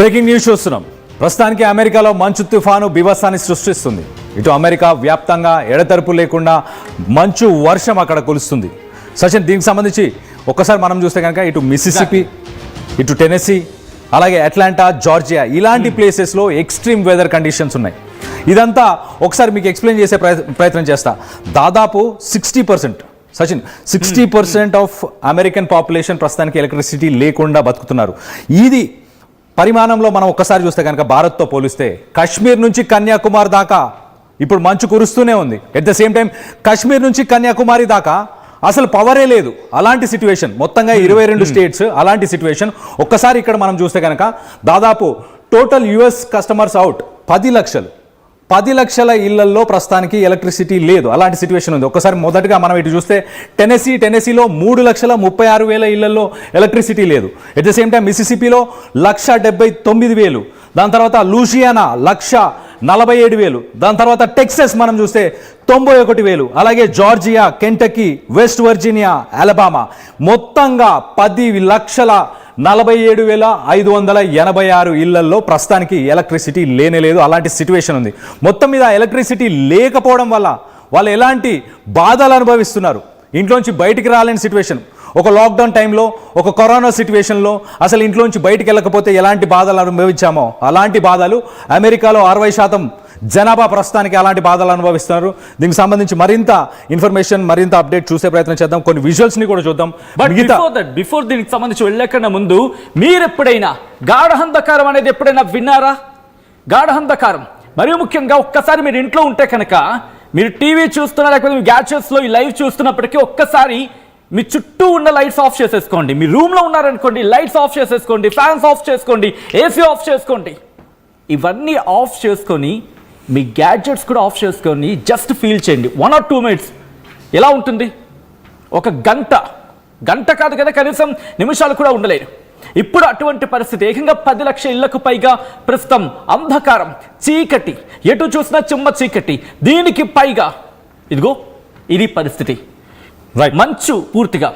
Breaking news చూస్తున్నాం. ప్రస్తుతానికి అమెరికాలో మంచు తుఫాను బీభత్సాన్ని సృష్టిస్తుంది. ఇటు అమెరికా వ్యాప్తంగా ఎడతెరపు లేకుండా మంచు వర్షం అక్కడ కురుస్తుంది. సచిన్, దీనికి సంబంధించి ఒక్కసారి మనం చూస్తే కనుక ఇటు మిసిసిపి, ఇటు టెనెసీ, అలాగే అట్లాంటా, జార్జియా ఇలాంటి ప్లేసెస్లో ఎక్స్ట్రీమ్ వెదర్ కండిషన్స్ ఉన్నాయి. ఇదంతా ఒకసారి మీకు ఎక్స్ప్లెయిన్ చేసే ప్రయత్నం చేస్తా. దాదాపు 60% సచిన్ 60% ఆఫ్ అమెరికన్ పాపులేషన్ ప్రస్తుతానికి ఎలక్ట్రిసిటీ లేకుండా బతుకుతున్నారు. ఇది పరిమాణంలో మనం ఒక్కసారి చూస్తే కనుక భారత్తో పోలిస్తే కాశ్మీర్ నుంచి కన్యాకుమారి దాకా ఇప్పుడు మంచు కురుస్తూనే ఉంది. At the same time Kashmir నుంచి కన్యాకుమారి దాకా అసలు పవరే లేదు. అలాంటి సిచ్యువేషన్ మొత్తంగా 22 స్టేట్స్ అలాంటి సిచ్యువేషన్. ఒక్కసారి ఇక్కడ మనం చూస్తే కనుక దాదాపు టోటల్ యుఎస్ కస్టమర్స్ అవుట్ 10 లక్షల ఇళ్లలో ప్రస్తుతానికి ఎలక్ట్రిసిటీ లేదు. అలాంటి సిచ్యువేషన్ ఉంది. ఒక్కసారి మొదటగా మనం ఇటు చూస్తే టెనెసీలో 3,36,000 ఇళ్లలో ఎలక్ట్రిసిటీ లేదు. ఎట్ ద సేమ్ టైం మిసిసిపిలో 1,79,000, దాని తర్వాత లూసియానా 1,47,000, దాని తర్వాత టెక్సస్ మనం చూస్తే 91,000, అలాగే Georgia, Kentucky, west Virginia, Alabama మొత్తంగా 10,47,586 ఇళ్లలో ప్రస్తుతానికి ఎలక్ట్రిసిటీ లేనేలేదు. అలాంటి సిచ్యువేషన్ ఉంది. మొత్తం మీద ఎలక్ట్రిసిటీ లేకపోవడం వల్ల వాళ్ళు ఎలాంటి బాధలు అనుభవిస్తున్నారు, ఇంట్లోంచి బయటికి రాలేని సిచ్యువేషన్. ఒక లాక్డౌన్ టైంలో, ఒక కరోనా సిచ్యువేషన్లో అసలు ఇంట్లోంచి బయటికి వెళ్ళకపోతే ఎలాంటి బాధలు అనుభవించామో అలాంటి బాధలు అమెరికాలో 60% జనాభా ప్రస్తుతానికి అలాంటి బాధలు అనుభవిస్తున్నారు. దీనికి సంబంధించి మరింత ఇన్ఫర్మేషన్, మరింత అప్డేట్ చూసే ప్రయత్నం చేద్దాం. కొన్ని విజువల్స్ ని కూడా చూద్దాం. బిఫోర్ దీనికి సంబంధించి వెళ్ళకన్నా ముందు మీరు ఎప్పుడైనా గాఢహంధకారం అనేది ఎప్పుడైనా విన్నారా? గాఢహంధకారం మరియు ముఖ్యంగా ఒక్కసారి మీరు ఇంట్లో ఉంటే కనుక, మీరు టీవీ చూస్తున్నా లేకపోతే మీ గ్యాడ్జెట్స్ లో ఈ లైవ్ చూస్తున్నప్పటికీ ఒక్కసారి మీ చుట్టూ ఉన్న లైట్స్ ఆఫ్ చేసేసుకోండి. మీ రూమ్ లో ఉన్నారనుకోండి, లైట్స్ ఆఫ్ చేసేసుకోండి, ఫ్యాన్స్ ఆఫ్ చేసుకోండి, ఏసీ ఆఫ్ చేసుకోండి. ఇవన్నీ ఆఫ్ చేసుకొని మీ గ్యాడ్జెట్స్ కూడా ఆఫ్ చేసుకొని జస్ట్ ఫీల్ చేయండి 1 or 2 minutes. ఎలా ఉంటుంది? ఒక గంట కాదు కదా, కనీసం నిమిషాలు కూడా ఉండలేరు. ఇప్పుడు అటువంటి పరిస్థితి. ఏకంగా 10 లక్షల ఇళ్లకు పైగా ప్రస్తుతం అంధకారం, చీకటి, ఎటు చూసినా చిమ్మ చీకటి. దీనికి పైగా ఇదిగో ఇది పరిస్థితి. రైట్, మంచు పూర్తిగా.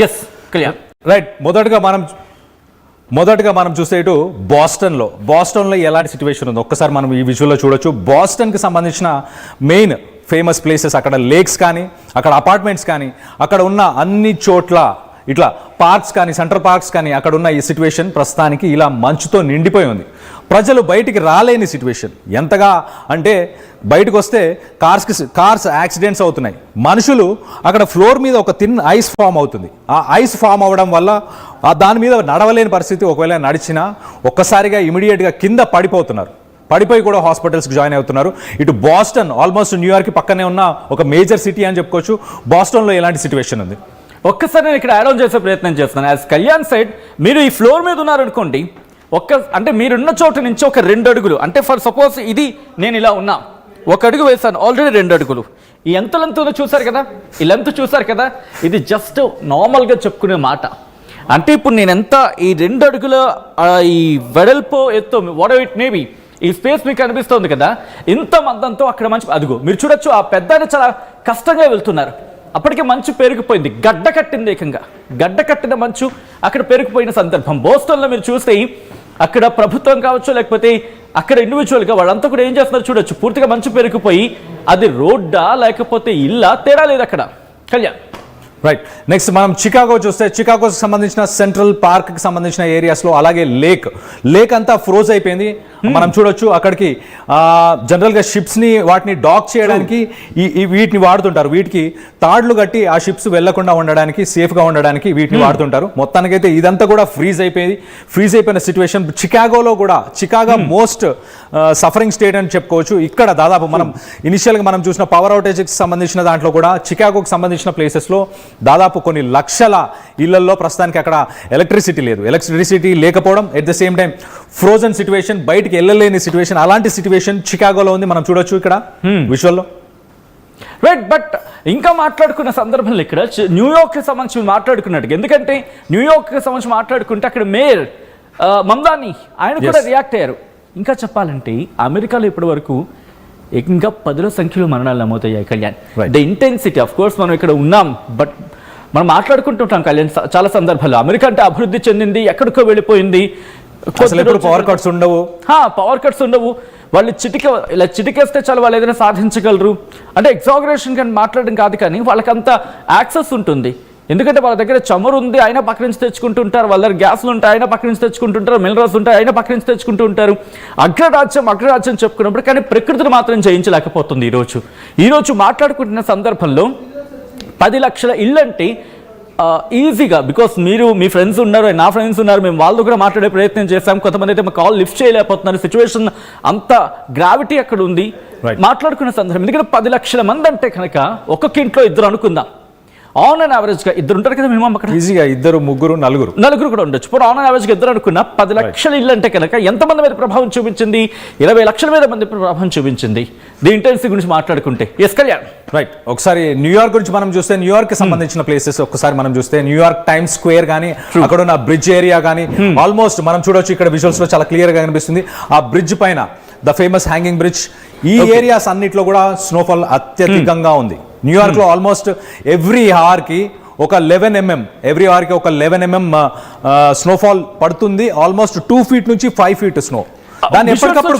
Yes, clear. రైట్. మొదటగా మనం చూస్తే ఇటు బాస్టన్లో ఎలాంటి సిచ్యువేషన్ ఉందో ఒక్కసారి మనం ఈ విజువల్లో చూడొచ్చు. బాస్టన్కి సంబంధించిన మెయిన్ ఫేమస్ ప్లేసెస్, అక్కడ లేక్స్ కానీ, అక్కడ అపార్ట్మెంట్స్ కానీ, అక్కడ ఉన్న అన్ని చోట్ల ఇట్లా పార్క్స్ కానీ, సెంట్రల్ పార్క్స్ కానీ, అక్కడ ఉన్న ఈ సిచ్యువేషన్ ప్రస్తుతానికి ఇలా మంచుతో నిండిపోయి ఉంది. ప్రజలు బయటికి రాలేని సిచ్యువేషన్. ఎంతగా అంటే బయటకు వస్తే కార్స్ యాక్సిడెంట్స్ అవుతున్నాయి. మనుషులు అక్కడ ఫ్లోర్ మీద ఒక థిన్ ఐస్ ఫామ్ అవుతుంది. ఆ ఐస్ ఫామ్ అవ్వడం వల్ల దాని మీద నడవలేని పరిస్థితి. ఒకవేళ నడిచినా ఒక్కసారిగా ఇమీడియట్గా కింద పడిపోయి కూడా హాస్పిటల్స్కి జాయిన్ అవుతున్నారు. ఇటు బాస్టన్ ఆల్మోస్ట్ న్యూయార్క్ పక్కనే ఉన్న ఒక మేజర్ సిటీ అని చెప్పుకోవచ్చు. బాస్టన్లో ఎలాంటి సిచ్యువేషన్ ఉంది? ఒక్కసారి నేను ఇక్కడ యాడ్ ఆన్ చేసే ప్రయత్నం చేస్తున్నాను. యాజ్ కళ్యాణ్ సైడ్, మీరు ఈ ఫ్లోర్ మీద ఉన్నారనుకోండి, అంటే మీరున్న చోటు నుంచి ఒక 2 అడుగులు, అంటే ఫర్ సపోజ్ ఇది నేను ఇలా ఉన్నా, 1 అడుగు వేసాను, ఆల్రెడీ 2 అడుగులు. ఈ ఎంత లెంత్ చూసారు కదా, ఈ లెంత్ చూసారు కదా, ఇది జస్ట్ నార్మల్గా చెప్పుకునే మాట. అంటే ఇప్పుడు నేను ఎంత ఈ 2 అడుగుల ఈ వెడల్పు ఎత్తు వాట్ ఇట్ మేబీ, ఈ స్పేస్ మీకు అనిపిస్తుంది కదా, ఇంత మందంతో అక్కడ మంచి అదుగు మీరు చూడొచ్చు. ఆ పెద్ద చాలా కష్టంగా వెళ్తున్నారు. అప్పటికే మంచు పెరిగిపోయింది, గడ్డ కట్టింది. ఏకంగా గడ్డ కట్టిన మంచు అక్కడ పెరిగిపోయిన సందర్భం. బోస్టన్లో మీరు చూస్తే అక్కడ ప్రభుత్వం కావచ్చు, లేకపోతే అక్కడ ఇండివిజువల్గా వాళ్ళంతా కూడా ఏం చేస్తున్నారు చూడొచ్చు. పూర్తిగా మంచు పెరిగిపోయి అది రోడ్డా లేకపోతే ఇల్లా తేడా లేదు అక్కడ. కళ్యాణ్, రైట్. నెక్స్ట్ మనం చికాగో చూస్తే, చికాగోకి సంబంధించిన సెంట్రల్ పార్క్కి సంబంధించిన ఏరియాస్లో, అలాగే లేక్ అంతా ఫ్రోజ్ అయిపోయింది. మనం చూడొచ్చు. అక్కడికి జనరల్గా షిప్స్ని వాటిని డాక్ చేయడానికి వీటిని వాడుతుంటారు. వీటికి తాడ్లు కట్టి ఆ షిప్స్ వెళ్లకుండా ఉండడానికి, సేఫ్గా ఉండడానికి వీటిని వాడుతుంటారు. మొత్తానికైతే ఇదంతా కూడా ఫ్రీజ్ అయిపోయిన situation. Chicago most suffering state అని చెప్పుకోవచ్చు. ఇక్కడ దాదాపు మనం ఇనిషియల్గా మనం చూసిన పవర్ అవుటేజ్కి సంబంధించిన దాంట్లో కూడా చికాగోకి సంబంధించిన ప్లేసెస్లో దాదాపు కొన్ని లక్షల ఇళ్లలో ప్రస్తుతానికి అక్కడ ఎలక్ట్రిసిటీ లేదు. ఎలక్ట్రిసిటీ లేకపోవడం, at the same time frozen situation, బయటికి వెళ్ళలేని సిచ్యువేషన్. అలాంటి సిచ్యువేషన్ చికాగోలో ఉంది. మనం చూడొచ్చు ఇక్కడ విజువల్లో. రైట్. బట్ ఇంకా మాట్లాడుకున్న సందర్భంలో ఇక్కడ న్యూయార్క్కి సంబంధించి మాట్లాడుకున్నట్టు, ఎందుకంటే న్యూయార్క్కి సంబంధించి మాట్లాడుకుంటే అక్కడ మేయర్ మమ్దాని ఆయన కూడా రియాక్ట్ అయ్యారు. ఇంకా చెప్పాలంటే అమెరికాలో ఇప్పటి వరకు ఇంకా 10ల సంఖ్యలో మరణాలు నమోదయ్యాయి. Kalyan, the intensity, of course మనం ఇక్కడ ఉన్నాం, బట్ మనం మాట్లాడుకుంటుంటాం కళ్యాణ్ చాలా సందర్భాల్లో. అమెరికా అంటే అభివృద్ధి చెందింది, ఎక్కడికో వెళ్ళిపోయింది, అసలు ఎప్పుడు పవర్ కట్స్ ఉండవు. పవర్ కట్స్ ఉండవు. వాళ్ళు ఇలా చిటికేస్తే చాలు వాళ్ళు ఏదైనా సాధించగలరు. అంటే ఎగ్జాగరేషన్ కానీ మాట్లాడడం కాదు, కానీ వాళ్ళకంత యాక్సెస్ ఉంటుంది. ఎందుకంటే వాళ్ళ దగ్గర చమురు ఉంది, అయినా పక్క నుంచి తెచ్చుకుంటుంటారు. వాళ్ళ దగ్గర గ్యాస్లు ఉంటాయి, అయినా పక్క నుంచి తెచ్చుకుంటుంటారు. మినరల్స్ ఉంటాయి, అయినా పక్క నుంచి తెచ్చుకుంటూ ఉంటారు. అగ్రరాజ్యం చెప్పుకున్నప్పుడు కానీ ప్రకృతిని మాత్రం జయించలేకపోతుంది. ఈరోజు మాట్లాడుకుంటున్న సందర్భంలో 10 లక్షల ఇల్లు అంటే ఈజీగా, బికాస్ మీరు మీ ఫ్రెండ్స్ ఉన్నారు, నా ఫ్రెండ్స్ ఉన్నారు, మేము వాళ్ళతో కూడా మాట్లాడే ప్రయత్నం చేశాం. కొంతమంది అయితే మా కాల్ లిఫ్ట్ చేయలేకపోతున్నారు. సిచ్యువేషన్ అంత గ్రావిటీ అక్కడ ఉంది. మాట్లాడుకున్న సందర్భం ఎందుకంటే 10 లక్షల మంది అంటే కనుక ఒక్కొక్క ఇంట్లో 2 అనుకుందాం. ఆన్ అండ్ యావరేజ్గా 2 ఉంటారు కదా మినిమం అక్కడ. ఈజీగా 2, 3, 4 కూడా ఉండొచ్చు. ఇప్పుడు ఆన్ అండ్ యావరేజ్గా 2 అనుకున్న 10 లక్షల ఇల్లు అంటే కనుక ఎంతమంది మీద ప్రభావం చూపించింది? 20 లక్షల మీద మంది ప్రభావం చూపించింది. దీని ఇంటెన్సిటీ గురించి మాట్లాడుకుంటే ఎస్ కళ్యాణ్. రైట్. ఒకసారి న్యూయార్క్ గురించి మనం చూస్తే, న్యూయార్క్ కి సంబంధించిన ప్లేసెస్ ఒకసారి మనం చూస్తే, న్యూయార్క్ టైమ్స్ స్క్వేర్ కానీ, అక్కడ ఉన్న బ్రిడ్జ్ ఏరియా కానీ ఆల్మోస్ట్ మనం చూడొచ్చు. ఇక్కడ విజువల్స్ లో చాలా క్లియర్ గా కనిపిస్తుంది. ఆ బ్రిడ్జ్ పైన ద ఫేమస్ హ్యాంగింగ్ బ్రిడ్జ్, ఈ ఏరియాస్ అన్నిట్లో కూడా స్నోఫాల్ అత్యధికంగా ఉంది. న్యూయార్క్ లో ఆల్మోస్ట్ ఎవ్రీ అవర్ కి ఒక 11 mm స్నోఫాల్ పడుతుంది. ఆల్మోస్ట్ 2 feet నుంచి 5 feet స్నో. దాన్ని ఎప్పటికప్పుడు